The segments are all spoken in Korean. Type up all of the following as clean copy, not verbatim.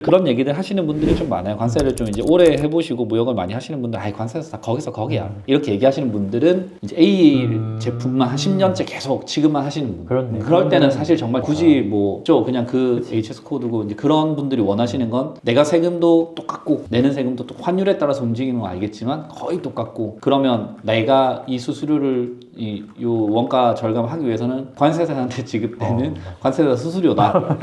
그런 얘기들 하시는 분들이 좀 많아요. 관세를 좀 이제 오래 해보시고 무역을 많이 하시는 분들, 아이 관세에서 다 거기서 거기야. 이렇게 얘기하시는 분들은 이제 A 제품만 한 10년째 계속 지급만 하시는 분. 그렇네. 그럴 때는 사실 정말 굳이 뭐 그냥 그 HS 코드고 이제 그런 분들이 원하시는 건 내가 세금도 똑같고 내는 세금도 또 환율에 따라서 움직이는 건 알겠지만 거의 똑같고, 그러면 내가 이 수수료를 요 원가 절감하기 위해서는 관세사한테 지급되는 관세사 수수료다.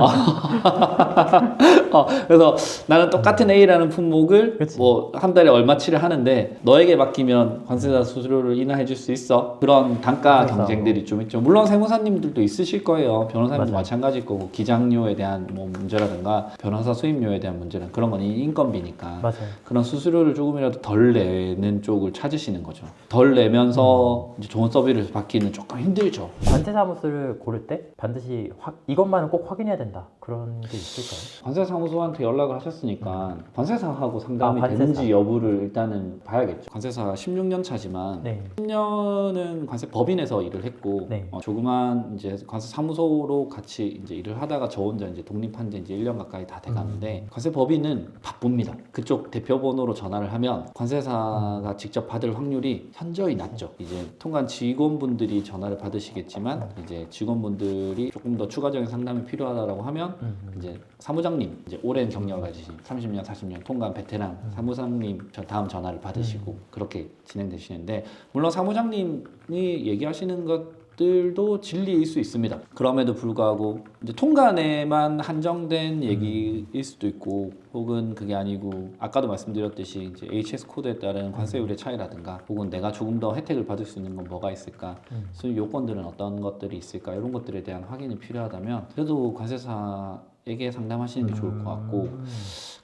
그래서 나는 똑같은 A라는 품목을 뭐 한 달에 얼마치를 하는데 너에게 맡기면 관세사 수수료를 인하해 줄 수 있어. 그런 단가 경쟁들이 좀 있죠. 물론 세무사님들도 있으실 거예요. 변호사님도 마찬가지일 거고, 기장료에 대한 뭐 문제라든가 변호사 수임료에 대한 문제는 그런 건 인건비니까. 맞아요. 그런 수수료를 조금이라도 덜 내는 쪽을 찾으시는 거죠. 덜 내면서 이제 좋은 서비스를 받기는 조금 힘들죠. 관세사무소를 고를 때 반드시 이것만은 꼭 확인해야 된다, 그런 게 있을까요? 관세사무소한테 연락을 하셨으니까 관세사하고 상담이 관세사. 되는지 여부를 일단은 봐야겠죠. 관세사 16년 차지만 네. 10년은 관세 법인에서 일을 했고, 네. 조그만 이제 관세사무소로 같이 이제 일을 하다가 저 혼자 이제 독립한 지 이제 1년 가까이 다 돼가는데, 관세 법인은 바쁩니다. 그쪽 대표번호로 전화를 하면 관세사가 직접 받을 확률이 현저히 낮죠. 이제 통관 직원분들이 전화를 받으시겠지만 이제 직원분들이 조금 더 추가적인 상담이 필요하다라고 하면 이제 사무장님, 이제 오랜 경력을 가지신 30년, 40년 통관 베테랑 사무장님 다음 전화를 받으시고 그렇게 진행되시는데, 물론 사무장님이 얘기하시는 것들도 진리일 수 있습니다. 그럼에도 불구하고 이제 통관에만 한정된 얘기일 수도 있고, 혹은 그게 아니고 아까도 말씀드렸듯이 이제 HS 코드에 따른 관세율의 차이라든가, 혹은 내가 조금 더 혜택을 받을 수 있는 건 뭐가 있을까, 수입 요건들은 어떤 것들이 있을까, 이런 것들에 대한 확인이 필요하다면 그래도 관세사에게 상담하시는 게 좋을 것 같고,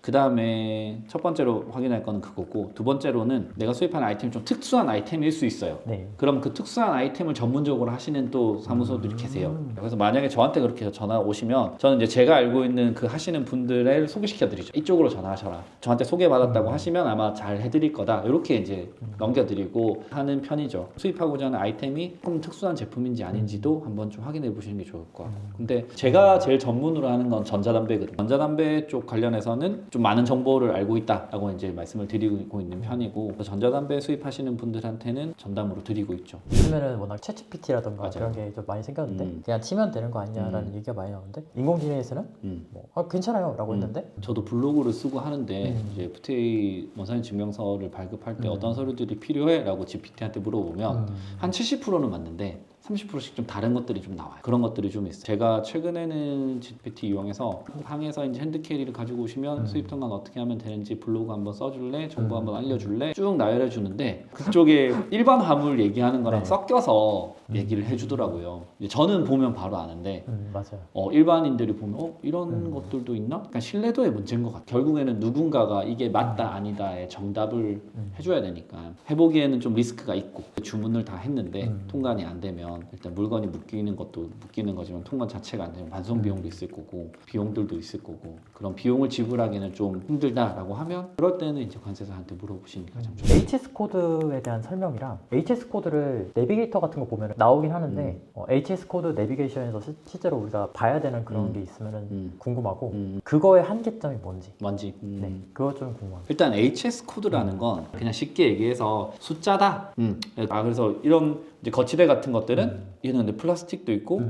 그 다음에 첫 번째로 확인할 거는 그거고, 두 번째로는 내가 수입하는 아이템이 좀 특수한 아이템일 수 있어요. 네. 그럼 그 특수한 아이템을 전문적으로 하시는 또 사무소들이 계세요. 그래서 만약에 저한테 그렇게 전화 오시면 저는 이제 제가 알고 있는 그 하시는 분들을 소개시켜 드리죠. 이쪽으로 전화하셔라. 저한테 소개받았다고 하시면 아마 잘 해드릴 거다. 이렇게 이제 넘겨드리고 하는 편이죠. 수입하고자 하는 아이템이 조금 특수한 제품인지 아닌지도 한번 좀 확인해 보시는 게 좋을 것 같고, 근데 제가 제일 전문으로 하는 건 전자담배거든요. 전자담배 쪽 관련해서는 좀 많은 정보를 알고 있다라고 이제 말씀을 드리고 있는 편이고, 전자담배 수입하시는 분들한테는 전담으로 드리고 있죠. 요즘에는 워낙 챗GPT라던가 맞아요. 그런 게 좀 많이 생겼는데 그냥 치면 되는 거 아니냐라는 얘기가 많이 나오는데, 인공지능에서는 뭐, 괜찮아요 라고 했는데, 저도 블로그를 쓰고 하는데 이제 FTA 원산지 증명서를 발급할 때 어떤 서류들이 필요해? 라고 GPT한테 물어보면 한 70%는 맞는데 30%씩 좀 다른 것들이 좀 나와요. 그런 것들이 좀 있어요. 제가 최근에는 GPT 이용해서 항에서 이제 핸드캐리를 가지고 오시면 수입 통관 어떻게 하면 되는지 블로그 한번 써줄래? 정보 한번 알려줄래? 쭉 나열해 주는데 그쪽에 일반 화물 얘기하는 거랑 섞여서 얘기를 해주더라고요. 저는 보면 바로 아는데 맞아요. 일반인들이 보면 이런 것들도 있나? 그러니까 신뢰도의 문제인 것 같아요. 결국에는 누군가가 이게 맞다 아니다의 정답을 해줘야 되니까, 해보기에는 좀 리스크가 있고, 주문을 다 했는데 통관이 안 되면 일단 물건이 묶이는 것도 묶이는 거지만 통관 자체가 안 되면 반송 비용도 있을 거고 비용들도 있을 거고, 그런 비용을 지불하기는 좀 힘들다라고 하면 그럴 때는 이제 관세사한테 물어보시는 게 가장 좋아요. HS 코드에 대한 설명이랑, HS 코드를 내비게이터 같은 거 보면 나오긴 하는데 HS 코드 내비게이션에서 실제로 우리가 봐야 되는 그런 게 있으면 궁금하고, 그거의 한계점이 뭔지. 네, 그거 좀 궁금합니다. 일단 HS 코드라는 건 그냥 쉽게 얘기해서 숫자다. 그래서 이런 이제 거치대 같은 것들은 얘는 근데 플라스틱도 있고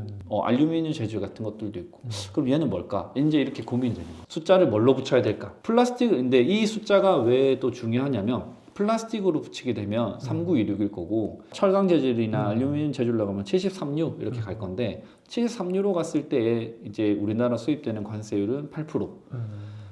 알루미늄 재질 같은 것들도 있고, 그럼 얘는 뭘까? 이제 이렇게 고민이 되는 거예요. 숫자를 뭘로 붙여야 될까? 플라스틱, 근데 이 숫자가 왜 또 중요하냐면, 플라스틱으로 붙이게 되면 3926일 거고, 철강 재질이나 알루미늄 재질로 가면 73유 이렇게 갈 건데, 73유로 갔을 때 이제 우리나라 수입되는 관세율은 8%.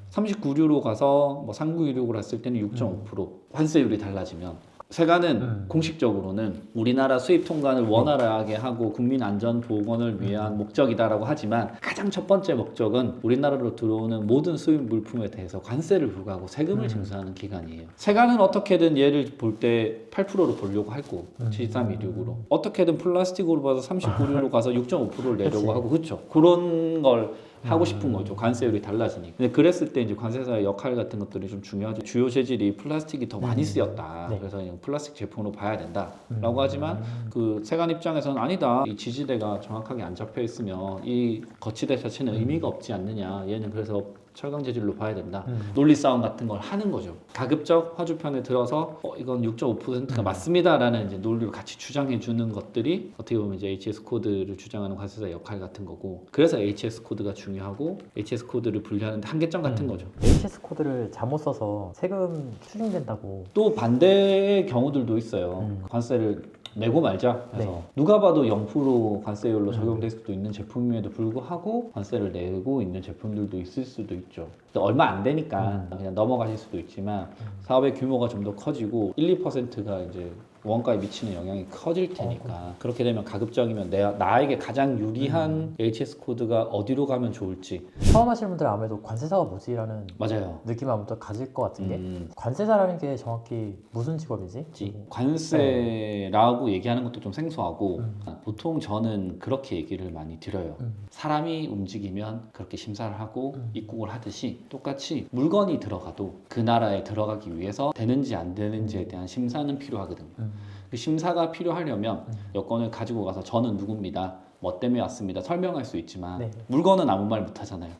39유로 가서 뭐 3916으로 갔을 때는 6.5%. 관세율이 달라지면 세관은 공식적으로는 우리나라 수입 통관을 원활하게 하고 국민 안전 보건을 위한 목적이다라고 하지만, 가장 첫 번째 목적은 우리나라로 들어오는 모든 수입 물품에 대해서 관세를 부과하고 세금을 징수하는 기관이에요. 세관은 어떻게든 얘를 볼 때 8%로 보려고 하고 7316으로 어떻게든 플라스틱으로 봐서 39유로 가서 6.5%를 내려고 하고, 그렇죠? 그런 걸 하고 싶은 거죠. 관세율이 달라지니까. 근데 그랬을 때 이제 관세사의 역할 같은 것들이 좀 중요하죠. 주요 재질이 플라스틱이 더 많이 쓰였다. 그래서 플라스틱 제품으로 봐야 된다라고 하지만, 그 세관 입장에서는 아니다. 이 지지대가 정확하게 안 잡혀 있으면 이 거치대 자체는 의미가 없지 않느냐. 얘는 그래서 철강 재질로 봐야 된다. 논리 싸움 같은 걸 하는 거죠. 가급적 화주편에 들어서 이건 6.5%가 맞습니다라는 이제 논리를 같이 주장해 주는 것들이 어떻게 보면 이제 HS 코드를 주장하는 관세사의 역할 같은 거고, 그래서 HS 코드가 중요하고 HS 코드를 분류하는데 한계점 같은 거죠. HS 코드를 잘못 써서 세금 추징된다고. 또 반대의 경우들도 있어요. 관세를 내고 말자 해서 누가 봐도 0% 관세율로 적용될 수도 있는 제품임에도 불구하고 관세를 내고 있는 제품들도 있을 수도 있죠. 근데 얼마 안 되니까 그냥 넘어가실 수도 있지만 사업의 규모가 좀 더 커지고 1~2%가 이제 원가에 미치는 영향이 커질 테니까 그렇게 되면 가급적이면 나에게 가장 유리한 HS 코드가 어디로 가면 좋을지. 처음 하시는 분들은 아무래도 관세사가 뭐지라는 맞아요. 느낌을 아무튼 가질 것 같은 게 관세사라는 게 정확히 무슨 직업이지? 관세라고 얘기하는 것도 좀 생소하고 보통 저는 그렇게 얘기를 많이 드려요. 사람이 움직이면 그렇게 심사를 하고 입국을 하듯이 똑같이 물건이 들어가도 그 나라에 들어가기 위해서 되는지 안 되는지에 대한 심사는 필요하거든요. 그 심사가 필요하려면 여권을 가지고 가서 저는 누굽니다, 뭐 때문에 왔습니다 설명할 수 있지만 물건은 아무 말 못 하잖아요.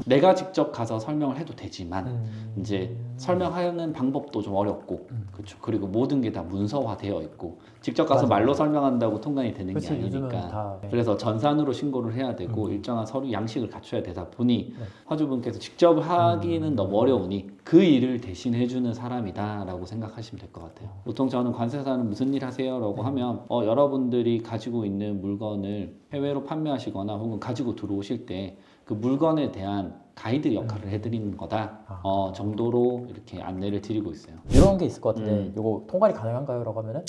내가 직접 가서 설명을 해도 되지만 이제 설명하는 방법도 좀 어렵고 그렇죠. 그리고 모든 게 다 문서화되어 있고 직접 가서 말로 설명한다고 통관이 되는 게 아니니까 그래서 전산으로 신고를 해야 되고 일정한 서류 양식을 갖춰야 되다 보니 화주분께서 직접 하기는 너무 어려우니 그 일을 대신해주는 사람이다 라고 생각하시면 될 것 같아요. 보통 저는 관세사는 무슨 일 하세요? 라고 하면 여러분들이 가지고 있는 물건을 해외로 판매하시거나 혹은 가지고 들어오실 때 그 물건에 대한 가이드 역할을 해드리는 거다 정도로 이렇게 안내를 드리고 있어요. 이런 게 있을 것 같은데 이거 통관이 가능한가요? 라고 하면은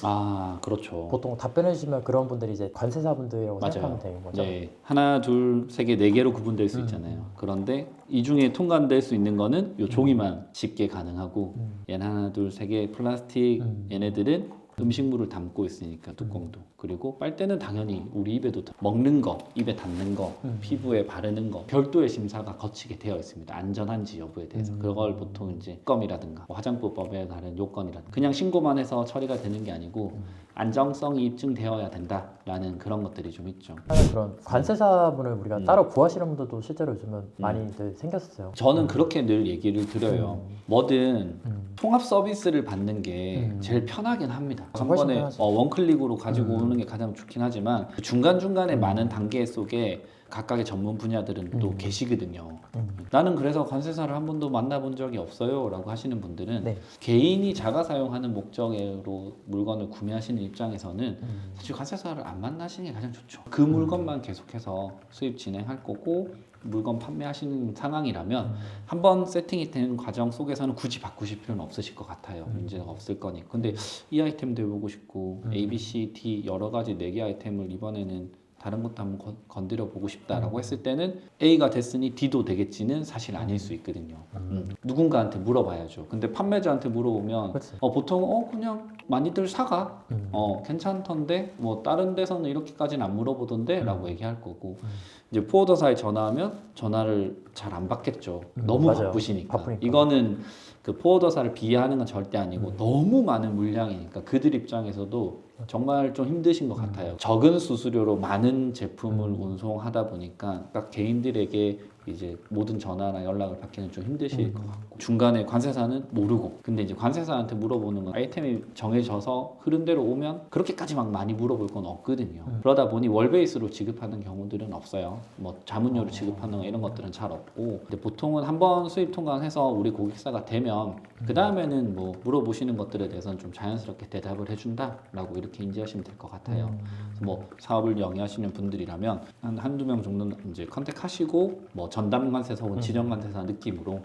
그렇죠. 보통 답변해 주시면 그런 분들이 이제 관세사분들이라고 생각하면 되는 거죠. 네. 하나, 둘, 세 개, 네 개로 구분될 수 있잖아요. 그런데 이 중에 통관될 수 있는 거는 요 종이만 쉽게 가능하고 얘는 하나, 둘, 세 개 플라스틱 얘네들은 음식물을 담고 있으니까 뚜껑도 그리고 빨대는 당연히 우리 입에도 먹는 거, 입에 닿는 거, 피부에 바르는 거 별도의 심사가 거치게 되어 있습니다. 안전한지 여부에 대해서 그걸 보통 이제 특검이라든가 화장법에 다른 요건이라든가 그냥 신고만 해서 처리가 되는 게 아니고 안정성이 입증되어야 된다라는 그런 것들이 좀 있죠. 그런 관세사분을 우리가 따로 구하시는 분들도 실제로 요즘은 많이들 생겼어요. 저는 그렇게 늘 얘기를 드려요. 뭐든 통합 서비스를 받는 게 제일 편하긴 합니다. 한 번에 원클릭으로 가지고 오는 게 가장 좋긴 하지만 그 중간중간에 많은 단계 속에 각각의 전문 분야들은 또 계시거든요. 나는 그래서 관세사를 한 번도 만나본 적이 없어요 라고 하시는 분들은 개인이 자가 사용하는 목적으로 물건을 구매하시는 입장에서는 사실 관세사를 안 만나시는 게 가장 좋죠. 그 물건만 계속해서 수입 진행할 거고 물건 판매하시는 상황이라면 한번 세팅이 된 과정 속에서는 굳이 바꾸실 필요는 없으실 것 같아요. 문제가 없을 거니까. 근데 이 아이템도 해보고 싶고 A, B, C, D 여러 가지 4개 아이템을 이번에는 다른 것도 한번 건드려 보고 싶다라고 했을 때는 A가 됐으니 D도 되겠지는 사실 아닐 수 있거든요. 누군가한테 물어봐야죠. 근데 판매자한테 물어보면 보통 그냥 많이들 사가 괜찮던데 뭐 다른 데서는 이렇게까지는 안 물어보던데 라고 얘기할 거고 이제 포워더사에 전화하면 전화를 잘 안 받겠죠. 너무 바쁘시니까. 이거는 그 포워더사를 비하하는 건 절대 아니고 너무 많은 물량이니까 그들 입장에서도 정말 좀 힘드신 것 같아요. 적은 수수료로 많은 제품을 운송하다 보니까 각 개인들에게 이제 모든 전화나 연락을 받기는 좀 힘드실 것 같고 중간에 관세사는 모르고 근데 이제 관세사한테 물어보는 건 아이템이 정해져서 흐름대로 오면 그렇게까지 막 많이 물어볼 건 없거든요. 그러다 보니 월 베이스로 지급하는 경우들은 없어요. 뭐 자문료로 지급하는 이런 것들은 잘 없고 근데 보통은 한번 수입 통관해서 우리 고객사가 되면 그 다음에는 뭐 물어보시는 것들에 대해서는 좀 자연스럽게 대답을 해준다라고 이렇게 인지하시면 될 것 같아요. 뭐 사업을 영위하시는 분들이라면 한두 명 정도는 이제 컨택하시고 뭐 전담 관세사 혹은 지정 관세사 느낌으로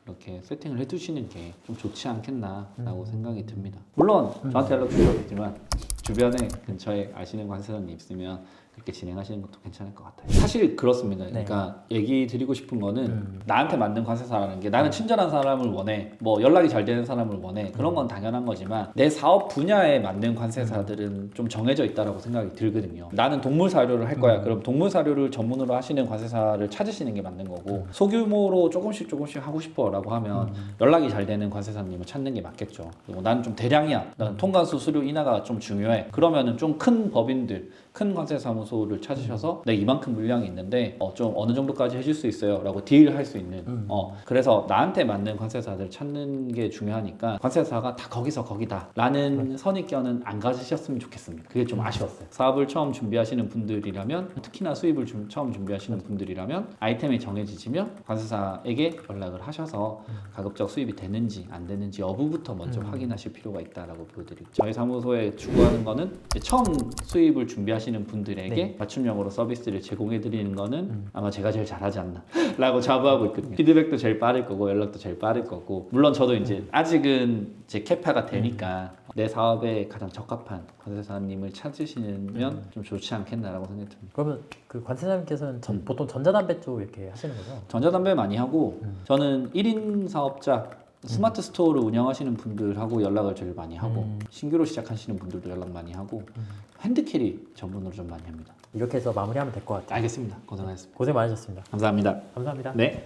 이렇게 세팅을 해두시는 게 좀 좋지 않겠나라고 생각이 듭니다. 물론 저한테 연락 주셔야겠지만 주변에 근처에 아시는 관세사님 있으면 그렇게 진행하시는 것도 괜찮을 것 같아요. 사실 그렇습니다. 그러니까 얘기 드리고 싶은 거는 나한테 맞는 관세사라는 게 나는 친절한 사람을 원해 뭐 연락이 잘 되는 사람을 원해 그런 건 당연한 거지만 내 사업 분야에 맞는 관세사들은 좀 정해져 있다라고 생각이 들거든요. 나는 동물 사료를 할 거야. 그럼 동물 사료를 전문으로 하시는 관세사를 찾으시는 게 맞는 거고 소규모로 조금씩 하고 싶어 라고 하면 연락이 잘 되는 관세사님을 찾는 게 맞겠죠. 그리고 나는 좀 대량이야. 나는 통관 수수료 인하가 좀 중요해. 그러면은 좀 큰 법인들 큰 관세사무소 관세사무소를 찾으셔서 내가 이만큼 물량이 있는데 좀 어느 정도까지 해줄 수 있어요 라고 딜을 할 수 있는 그래서 나한테 맞는 관세사들을 찾는 게 중요하니까 관세사가 다 거기서 거기다 라는 선입견은 안 가지셨으면 좋겠습니다. 그게 좀 아쉬웠어요. 사업을 처음 준비하시는 분들이라면 특히나 수입을 처음 준비하시는 분들이라면 아이템이 정해지시면 관세사에게 연락을 하셔서 가급적 수입이 되는지 안 되는지 여부부터 먼저 확인하실 필요가 있다라고 보여드리고 저희 사무소에 추구하는 거는 이제 처음 수입을 준비하시는 분들에게 네. 맞춤형으로 서비스를 제공해 드리는 거는 아마 제가 제일 잘하지 않나 라고 자부하고 있거든요. 피드백도 제일 빠를 거고 연락도 제일 빠를 거고 물론 저도 이제 아직은 제 캐파가 되니까 내 사업에 가장 적합한 관세사님을 찾으시면 좀 좋지 않겠나라고 생각이 듭니다. 그러면 그 관세사님께서는 보통 전자담배 쪽 이렇게 하시는 거죠? 전자담배 많이 하고 저는 1인 사업자 스마트 스토어를 운영하시는 분들하고 연락을 제일 많이 하고 신규로 시작하시는 분들도 연락 많이 하고 핸드캐리 전문으로 좀 많이 합니다. 이렇게 해서 마무리하면 될 것 같아요. 알겠습니다. 고생하셨습니다. 고생 많으셨습니다. 감사합니다. 감사합니다. 네.